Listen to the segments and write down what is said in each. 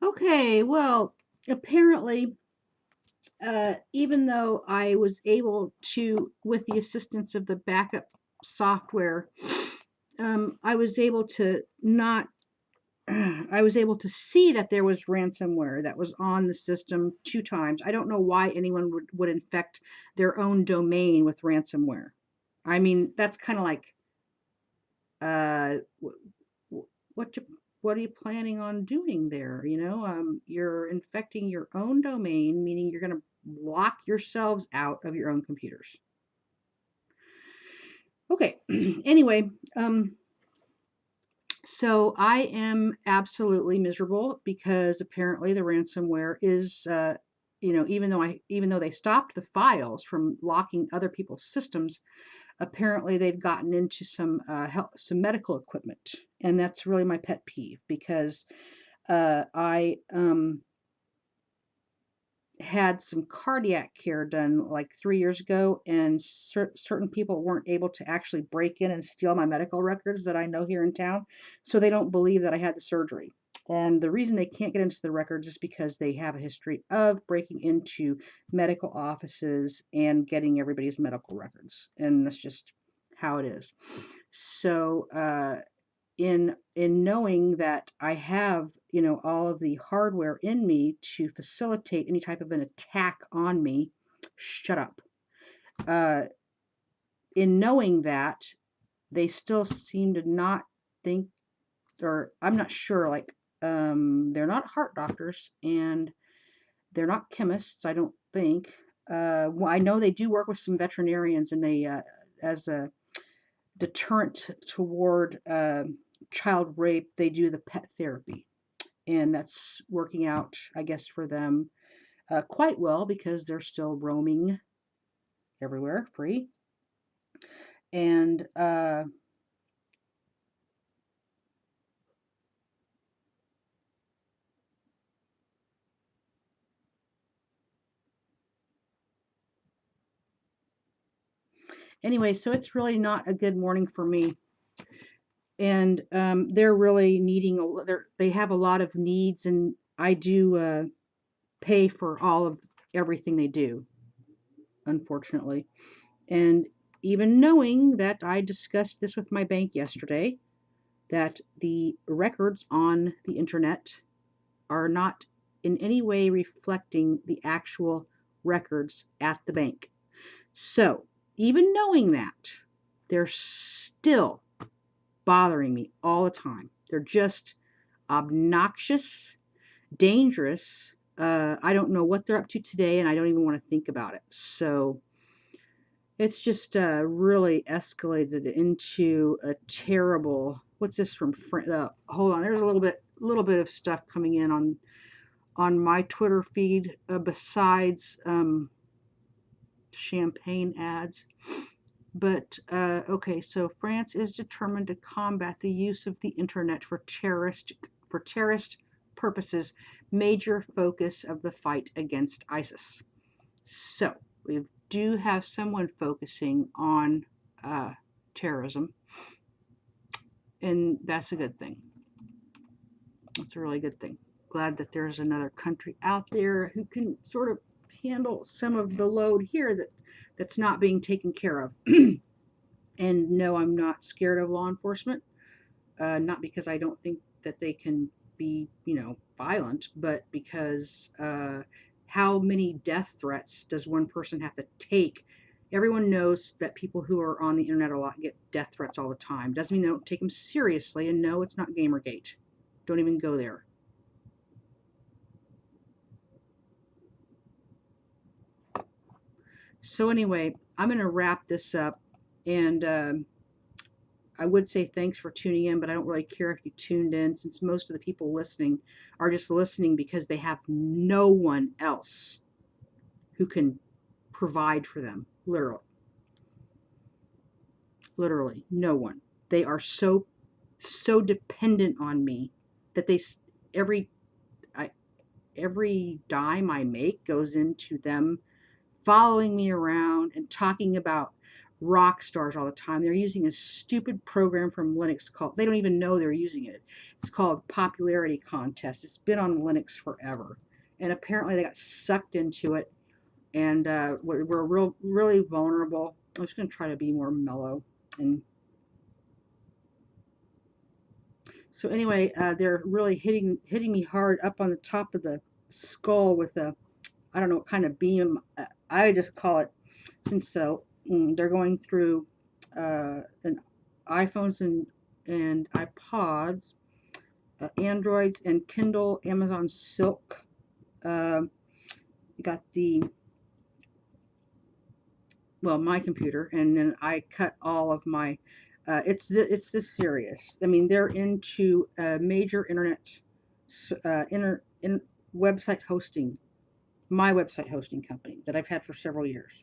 Okay, well, apparently, even though I was able to, with the assistance of the backup software, I was able to not, I was able to see that there was ransomware that was on the system 2 times. I don't know why anyone would infect their own domain with ransomware. I mean, that's kind of like, uh, what you, what are you planning on doing there? You're infecting your own domain, meaning you're going to lock yourselves out of your own computers. Okay. Anyway, so I am absolutely miserable because apparently the ransomware is, even though they stopped the files from locking other people's systems, apparently they've gotten into some medical equipment, and that's really my pet peeve because I had some cardiac care done like 3 years ago, and certain people weren't able to actually break in and steal my medical records that I know here in town, so they don't believe that I had the surgery. And the reason they can't get into the records is because they have a history of breaking into medical offices and getting everybody's medical records, and that's just how it is. So, in knowing that I have, all of the hardware in me to facilitate any type of an attack on me, shut up. Uh, in knowing that, they still seem to not think, or I'm not sure, like, they're not heart doctors and they're not chemists, I don't think. Well, I know they do work with some veterinarians, and they, as a deterrent toward child rape, they do the pet therapy. And that's working out, I guess, for them quite well because they're still roaming everywhere free. And anyway, so it's really not a good morning for me. And they're really needing they have a lot of needs, and I do pay for all of everything they do, unfortunately. And even knowing that, I discussed this with my bank yesterday, that the records on the internet are not in any way reflecting the actual records at the bank. So, even knowing that, they're still bothering me all the time. They're just obnoxious, dangerous. I don't know what they're up to today, and I don't even want to think about it. So, it's just really escalated into a terrible. What's this from? Hold on, there's a little bit of stuff coming in on my Twitter feed besides champagne ads. But okay, so France is determined to combat the use of the internet for terrorist purposes. Major focus of the fight against ISIS. So we do have someone focusing on terrorism, and that's a good thing. That's a really good thing. Glad that there's another country out there who can sort of handle some of the load here that's not being taken care of. And no, I'm not scared of law enforcement. Not because I don't think that they can be, violent, but because how many death threats does one person have to take? Everyone knows that people who are on the internet a lot get death threats all the time. Doesn't mean they don't take them seriously. And no, it's not Gamergate. Don't even go there. So anyway, I'm going to wrap this up, and I would say thanks for tuning in, but I don't really care if you tuned in, since most of the people listening are just listening because they have no one else who can provide for them. Literally no one. They are so dependent on me that every I, every dime I make goes into them following me around and talking about rock stars all the time. They're using a stupid program from Linux called, they don't even know they're using it. It's called Popularity Contest. It's been on Linux forever. And apparently they got sucked into it, and we're really vulnerable. I'm just going to try to be more mellow. And so anyway, they're really hitting me hard up on the top of the skull with a, I don't know what kind of beam. I just call it, since they're going through an iPhones and iPods, Androids and Kindle, Amazon Silk. You got my computer, and then I cut all of my. It's this serious. I mean, they're into major internet, website hosting, my website hosting company that I've had for several years.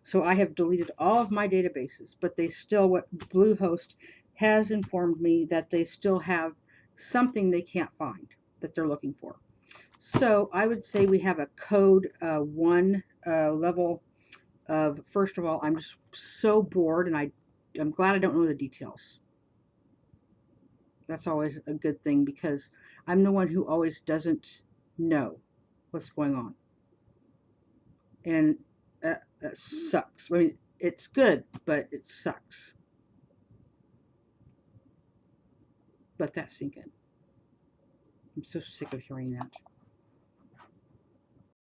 So I have deleted all of my databases, but they still, what Bluehost has informed me that they still have something they can't find that they're looking for. So I would say we have a code 1 level of, first of all, I'm just so bored, and I'm glad I don't know the details. That's always a good thing, because I'm the one who always doesn't know what's going on. And that sucks. I mean, it's good, but it sucks. Let that sink in. I'm so sick of hearing that.